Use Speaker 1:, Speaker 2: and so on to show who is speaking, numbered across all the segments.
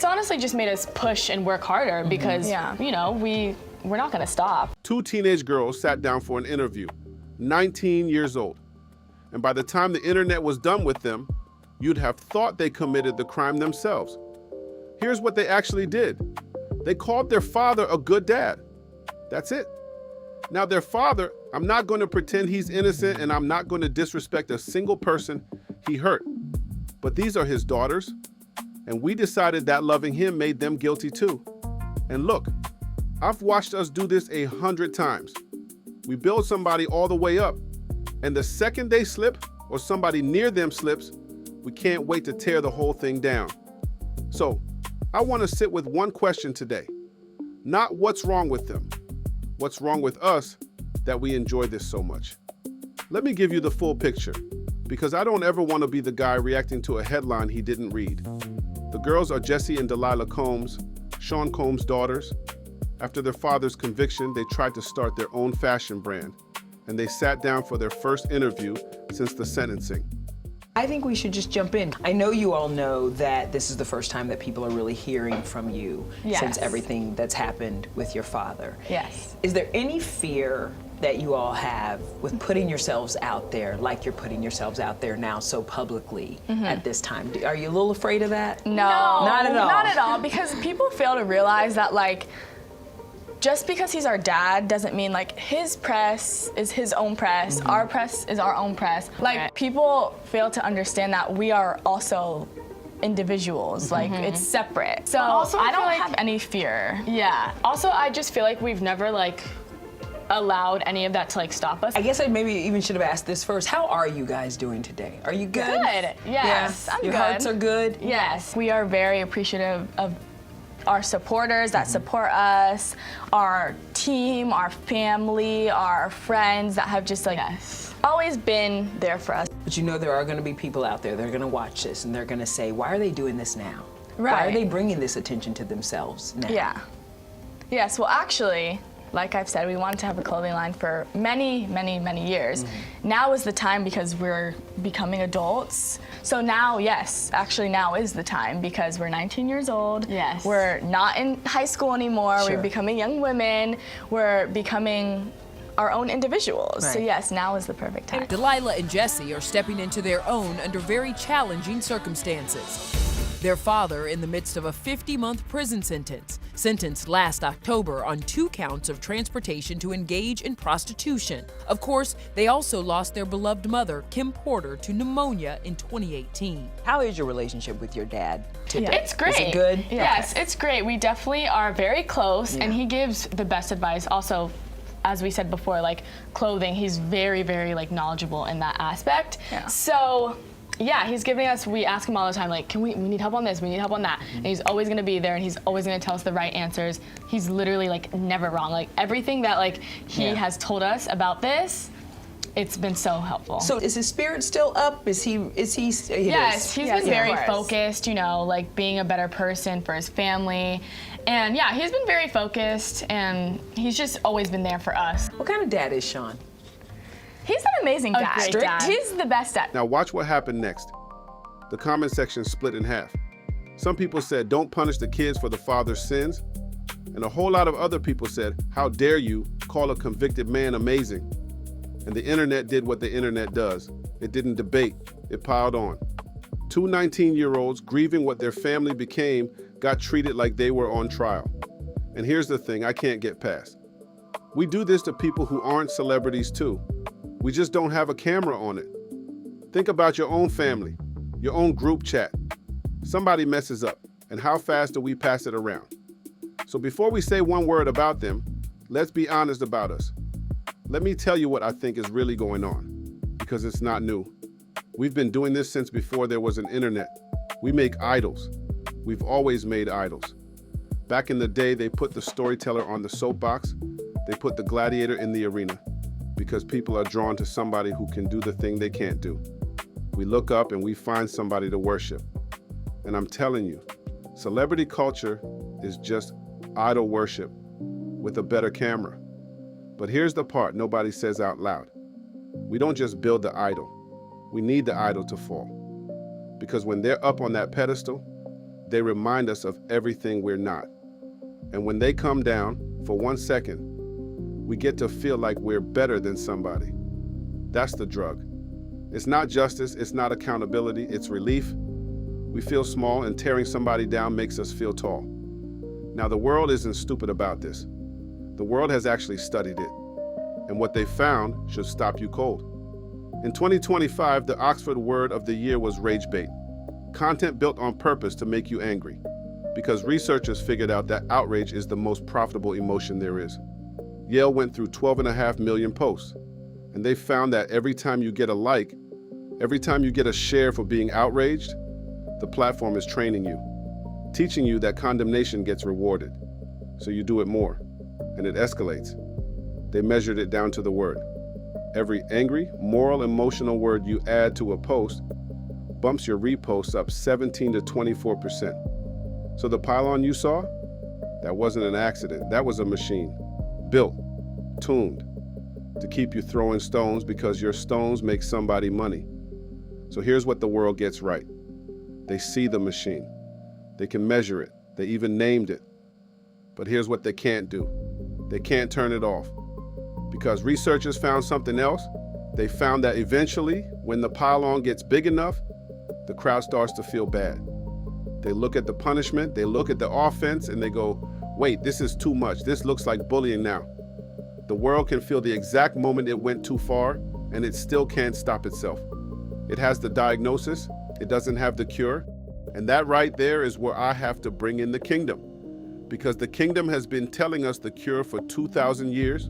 Speaker 1: honestly just made us push and work harder because, you know, we're not gonna stop.
Speaker 2: Two teenage girls sat down for an interview, 19 years old. And by the time the internet was done with them, you'd have thought they committed the crime themselves. Here's what they actually did. They called their father a good dad. That's it. Now their father, I'm not going to pretend he's innocent and I'm not going to disrespect a single person he hurt. But these are his daughters, and we decided that loving him made them guilty too. And look, I've watched us do this 100 times. We build somebody all the way up, and the second they slip or somebody near them slips, we can't wait to tear the whole thing down. So I want to sit with one question today. Not what's wrong with them. What's wrong with us that we enjoy this so much? Let me give you the full picture, because I don't ever want to be the guy reacting to a headline he didn't read. The girls are Jesse and Delilah Combs, Sean Combs' daughters. After their father's conviction, they tried to start their own fashion brand, and they sat down for their first interview since the sentencing.
Speaker 3: I think we should just jump in. I know you all know that this is the first time that people are really hearing from you since everything that's happened with your father.
Speaker 1: Yes.
Speaker 3: Is there any fear that you all have with putting yourselves out there like you're putting yourselves out there now so publicly at this time? Are you a little afraid of that?
Speaker 1: No,
Speaker 3: not at all.
Speaker 1: Not at all, because people fail to realize that, like, just because he's our dad doesn't mean, like, his press is his own press, our press is our own press. Like, people fail to understand that we are also individuals, like, it's separate. So
Speaker 4: also,
Speaker 1: I don't have any fear. Yeah. Also, I just feel like we've never, like, allowed any of that to, like, stop us.
Speaker 3: I guess I maybe even should have asked this first. How are you guys doing today? Are you good?
Speaker 1: Good, yes, I'm
Speaker 3: Your
Speaker 1: good.
Speaker 3: hearts are good?
Speaker 1: Yes. We are very appreciative of our supporters that support us, our team, our family, our friends that have just, like, always been there for us.
Speaker 3: But you know there are going to be people out there that are going to watch this and they're going to say, why are they doing this now?
Speaker 1: Right.
Speaker 3: Why are they bringing this attention to themselves now?
Speaker 1: Yeah. Yes, well, actually, like I've said, we wanted to have a clothing line for many, many, many years. Now is the time because we're becoming adults. So now, yes, actually now is the time because we're 19 years old.
Speaker 4: Yes.
Speaker 1: We're not in high school anymore.
Speaker 3: Sure.
Speaker 1: We're becoming young women. We're becoming our own individuals.
Speaker 3: Right.
Speaker 1: So yes, now is the perfect time.
Speaker 5: Delilah and Jesse are stepping into their own under very challenging circumstances. Their father in the midst of a 50-month prison sentence, sentenced last October on 2 counts of transportation to engage in prostitution. Of course, they also lost their beloved mother, Kim Porter, to pneumonia in 2018.
Speaker 3: How is your relationship with your dad today?
Speaker 1: It's great.
Speaker 3: Is it good?
Speaker 1: Yes,
Speaker 3: Okay.
Speaker 1: it's great. We definitely are very close, and he gives the best advice. Also, as we said before, like, clothing, he's very, very, like, knowledgeable in that aspect. Yeah. So, yeah, he's giving us, we ask him all the time, like, we need help on this, we need help on that. And he's always gonna be there, and he's always gonna tell us the right answers. He's literally, like, never wrong. Like, everything that, like, he has told us about this, it's been so helpful.
Speaker 3: So is his spirit still up? Is he?
Speaker 1: Yes, he's been very focused, you know, like, being a better person for his family. And yeah, he's been very focused, and he's just always been there for us.
Speaker 3: What kind of dad is Sean?
Speaker 1: He's an amazing dad.
Speaker 3: great dad.
Speaker 1: He's the best dad.
Speaker 2: Now watch what happened next. The comment section split in half. Some people said, don't punish the kids for the father's sins. And a whole lot of other people said, how dare you call a convicted man amazing? And the internet did what the internet does. It didn't debate, it piled on. 2 19-year-olds grieving what their family became got treated like they were on trial. And here's the thing I can't get past. We do this to people who aren't celebrities too. We just don't have a camera on it. Think about your own family, your own group chat. Somebody messes up, and how fast do we pass it around? So before we say one word about them, let's be honest about us. Let me tell you what I think is really going on, because it's not new. We've been doing this since before there was an internet. We make idols. We've always made idols. Back in the day, they put the storyteller on the soapbox. They put the gladiator in the arena, because people are drawn to somebody who can do the thing they can't do. We look up and we find somebody to worship. And I'm telling you, celebrity culture is just idol worship with a better camera. But here's the part nobody says out loud. We don't just build the idol. We need the idol to fall. Because when they're up on that pedestal, they remind us of everything we're not. And when they come down, for 1 second, we get to feel like we're better than somebody. That's the drug. It's not justice, it's not accountability, it's relief. We feel small, and tearing somebody down makes us feel tall. Now, the world isn't stupid about this. The world has actually studied it. And what they found should stop you cold. In 2025, the Oxford word of the year was rage bait. Content built on purpose to make you angry. Because researchers figured out that outrage is the most profitable emotion there is. Yale went through 12.5 million posts. And they found that every time you get a like, every time you get a share for being outraged, the platform is training you, teaching you that condemnation gets rewarded. So you do it more, and it escalates. They measured it down to the word. Every angry, moral, emotional word you add to a post bumps your reposts up 17 to 24%. So the pile-on you saw, that wasn't an accident. That was a machine, built, tuned, to keep you throwing stones because your stones make somebody money. So here's what the world gets right. They see the machine. They can measure it. They even named it. But here's what they can't do. They can't turn it off. Because researchers found something else. They found that eventually, when the pile-on gets big enough, the crowd starts to feel bad. They look at the punishment, they look at the offense, and they go, wait, this is too much. This looks like bullying now. The world can feel the exact moment it went too far, and it still can't stop itself. It has the diagnosis, it doesn't have the cure, and that right there is where I have to bring in the kingdom. Because the kingdom has been telling us the cure for 2,000 years.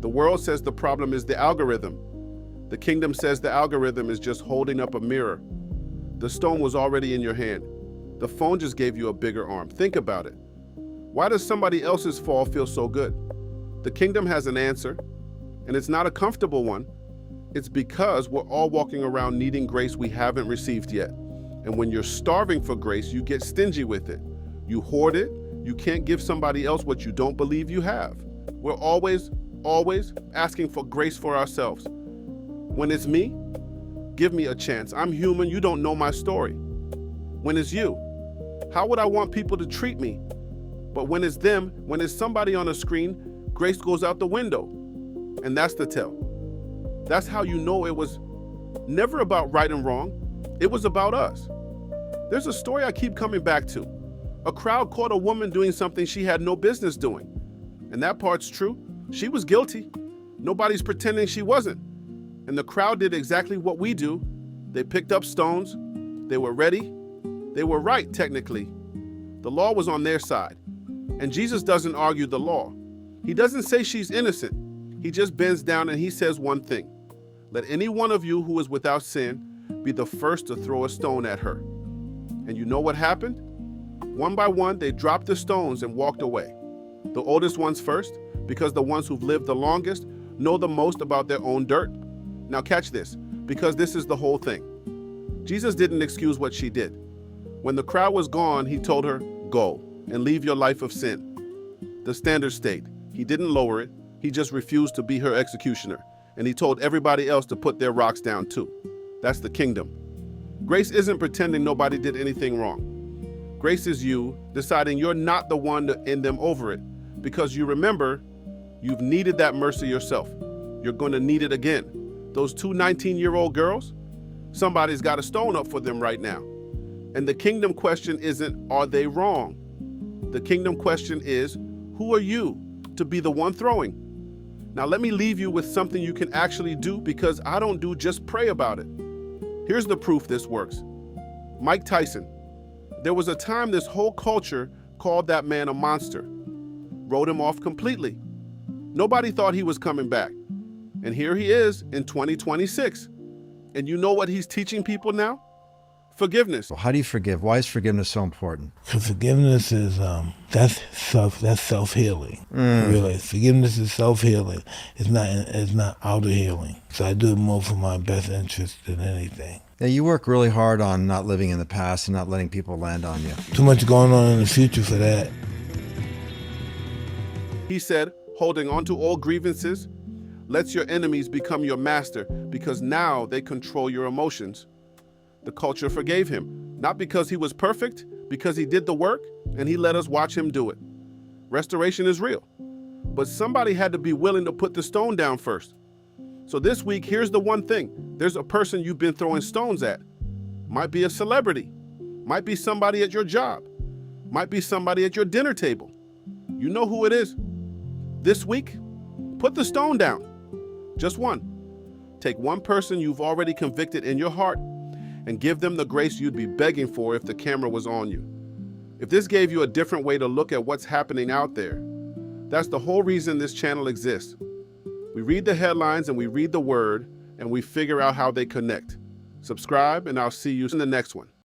Speaker 2: The world says the problem is the algorithm. The kingdom says the algorithm is just holding up a mirror. The stone was already in your hand. The phone just gave you a bigger arm. Think about it. Why does somebody else's fall feel so good? The kingdom has an answer, and it's not a comfortable one. It's because we're all walking around needing grace we haven't received yet. And when you're starving for grace, you get stingy with it. You hoard it. You can't give somebody else what you don't believe you have. We're always asking for grace for ourselves. When it's me, give me a chance. I'm human. You don't know my story. When it's you, how would I want people to treat me? But when it's them, when it's somebody on a screen, grace goes out the window. And that's the tell. That's how you know it was never about right and wrong. It was about us. There's a story I keep coming back to. A crowd caught a woman doing something she had no business doing. And that part's true. She was guilty. Nobody's pretending she wasn't. And the crowd did exactly what we do. They picked up stones. They were ready. They were right, technically. The law was on their side. And Jesus doesn't argue the law. He doesn't say she's innocent. He just bends down and he says one thing. Let any one of you who is without sin be the first to throw a stone at her. And you know what happened? One by one, they dropped the stones and walked away. The oldest ones first, because the ones who've lived the longest know the most about their own dirt. Now catch this, because this is the whole thing. Jesus didn't excuse what she did. When the crowd was gone, he told her, go and leave your life of sin. The standard stayed. He didn't lower it. He just refused to be her executioner. And he told everybody else to put their rocks down too. That's the kingdom. Grace isn't pretending nobody did anything wrong. Grace is you deciding you're not the one to end them over it, because you remember you've needed that mercy yourself. You're going to need it again. Those two 19-year-old girls, somebody's got a stone up for them right now. And the kingdom question isn't, are they wrong? The kingdom question is, who are you to be the one throwing? Now let me leave you with something you can actually do, because I don't do just pray about it. Here's the proof this works. Mike Tyson. There was a time this whole culture called that man a monster, wrote him off completely. Nobody thought he was coming back. And here he is in 2026. And you know what he's teaching people now? Forgiveness.
Speaker 4: Well, how do you forgive? Why is forgiveness so important?
Speaker 6: Because forgiveness is that's self-healing. Really, forgiveness is self-healing. It's not outer healing. So I do it more for my best interest than anything.
Speaker 4: Yeah, you work really hard on not living in the past and not letting people land on you.
Speaker 6: Too much going on in the future for that.
Speaker 2: He said, holding on to old grievances lets your enemies become your master, because now they control your emotions. The culture forgave him, not because he was perfect, because he did the work and he let us watch him do it. Restoration is real, but somebody had to be willing to put the stone down first. So this week, here's the one thing. There's a person you've been throwing stones at. Might be a celebrity, might be somebody at your job, might be somebody at your dinner table. You know who it is. This week, put the stone down. Just one. Take one person you've already convicted in your heart and give them the grace you'd be begging for if the camera was on you. If this gave you a different way to look at what's happening out there, that's the whole reason this channel exists. We read the headlines and we read the word and we figure out how they connect. Subscribe and I'll see you in the next one.